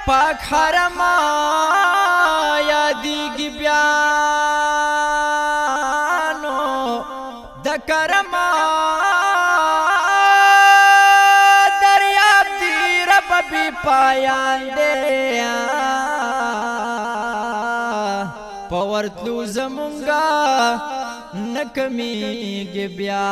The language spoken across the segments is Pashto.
پاک حرم یادیږي بیا نو د کرم دریاب دی رب بی پایان دی پورتلو زمونږه نکمیږي بیا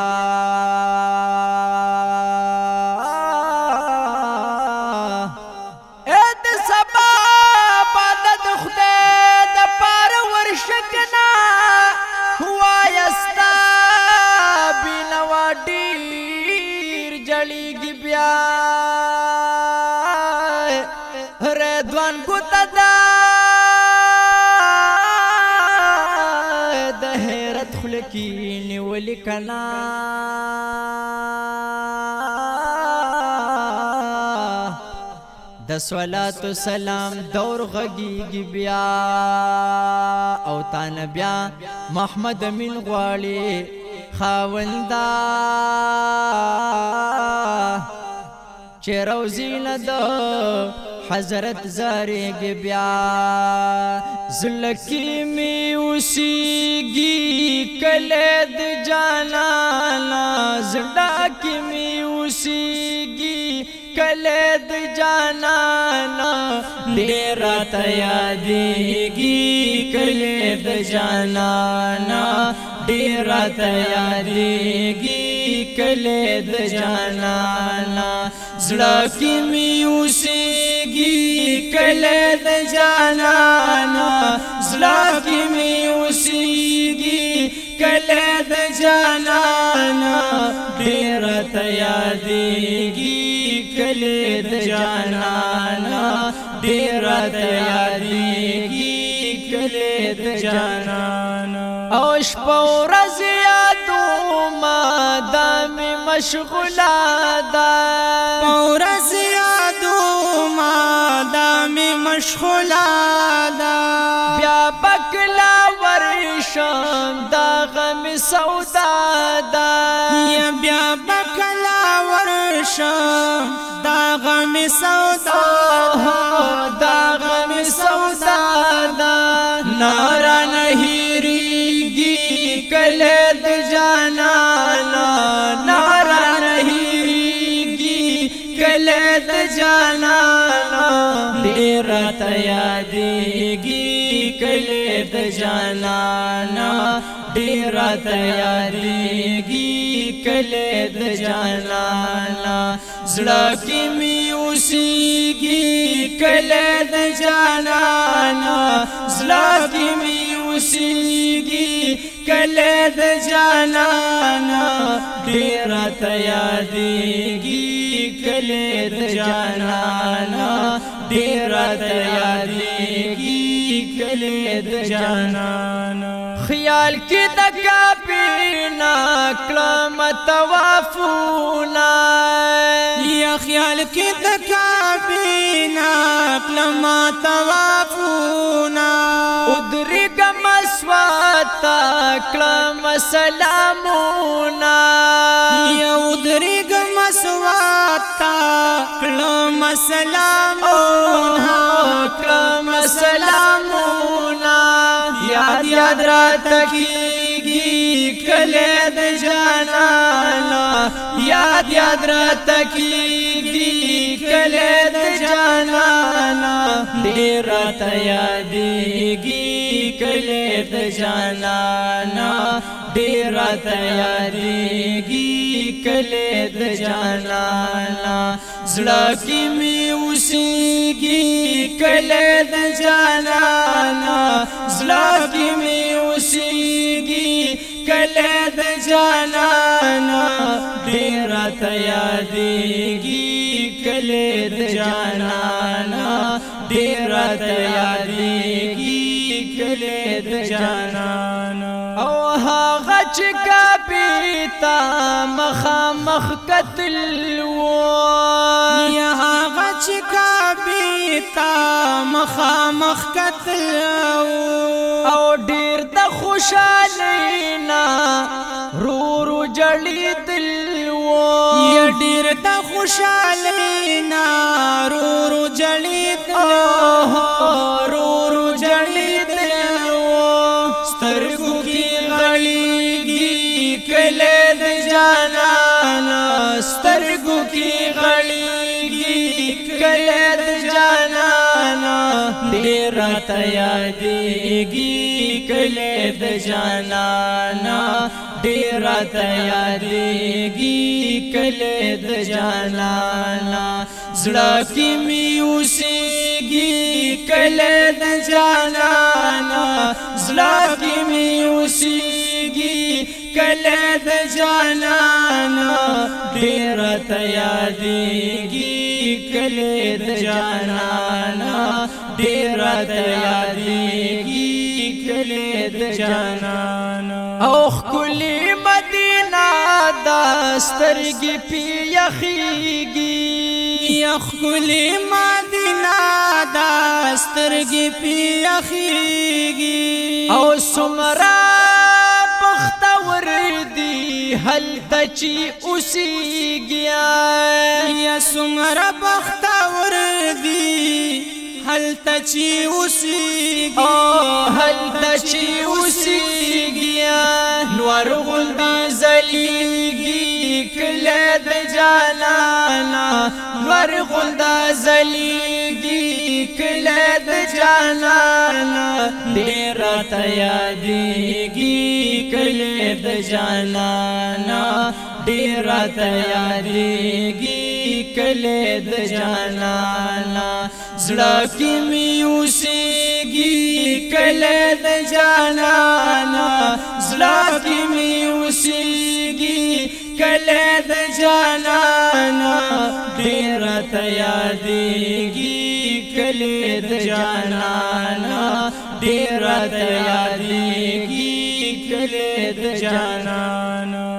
ردوان ګوته د حیرت خوله کې نیولې کنا د صلوات و سلام دور غږیږي بیا او تان بیا محمد امین غواړي خاوندا چې روزي نه د حضرت زاریږي بیا زلکی می اوسیږي کله د جانانا زړه می اوسیږي کله د جانانا ډېر ته یادېږي کله د جانانا ډېر ته یادېږي کله د جانانا زړه کې می اوسېږي کله د جانانا زړه کې می اوسېږي کله د جانانا ډېر ته یادېږي کله د جانانا ډېر ته یادېږي کله د جانانا او شپه ورځ یادومه دا مې مشغوله ده ورځ یادومه دا مې مشغوله ده بیا به کله ورشم دا غم سودا ده بیا به کله ورشم دا غم سودا دا غم سودا ده نارا نه هېرېږي کله د جانانا نارا نه هېرېږي کله د جانانا ډېر ته یادېږي کله د جانانا ډېر ته یادېږي کله د جانانا زړه کې مې اوسېږي کله د جانانا زړه کې مې اوسېږي کله د جانانا ډېر ته یادېږي کله د جانانا ډېر ته یادېږي کله د جانانا خیال کې د کابینا کلم توافونا یا خیال کې د کابینا کلم توافونا ادریګم مسواتا کلم سلامونا یا ادریګم مسواتا کلم سلامونا کلم سلامونا یاد یاد رات کیږي کله د جانانا یاد یاد رات کیږي کله د جانانا ډېر ته یادېږي کله د جانانا ډېر ته یادېږي کله د جانانا زړه کې مې اوسېږي کله د جانانا زړه کې مې اوسېږي کله د جانانا ډېر ته یادېږي کله د جانانا ډېر ته یادېږي کله د جانانا او هغه چې کعبې ته مخامخ کتل یا هغه چې کعبې ته مخامخ کتل او ډېر د خوشحالینا رو رو جړېدل یا ډېر د خوشحالینا رو رو جړېدل راته یادېږي کلی د جانانا ډېر راته یادېږي کلی د جانانا زړه کې مې اوسېږي کلی د جانانا زړه کې مې اوسېږي کلی د جانانا ډېر راته یادېږي کلی د جانانا ډېر راته یادېږي کلی د جانانا او ښکلې مدینه دا سترګې پې یخېږي ښکلې مدینه دا سترګې پې یخېږي او څومره بختور دي هلته چې اوسېږي یا څومره بختور دي هلته چې اوسېږي هلته چې اوسېږي نور غوندې ځلېږي کلی د جانانا نور غوندې ځلېږي کلی د جانانا ډېر راته یادېږي کلی د جانانا ډېر راته یادېږي کلی د جانانا زړه کې مې اوسېږي کلی د جانانا زړه کې مې اوسېږي کلی د جانانا ډېر راته یادېږي کلی د جانانا ډېر راته یادېږي کلی د جانانا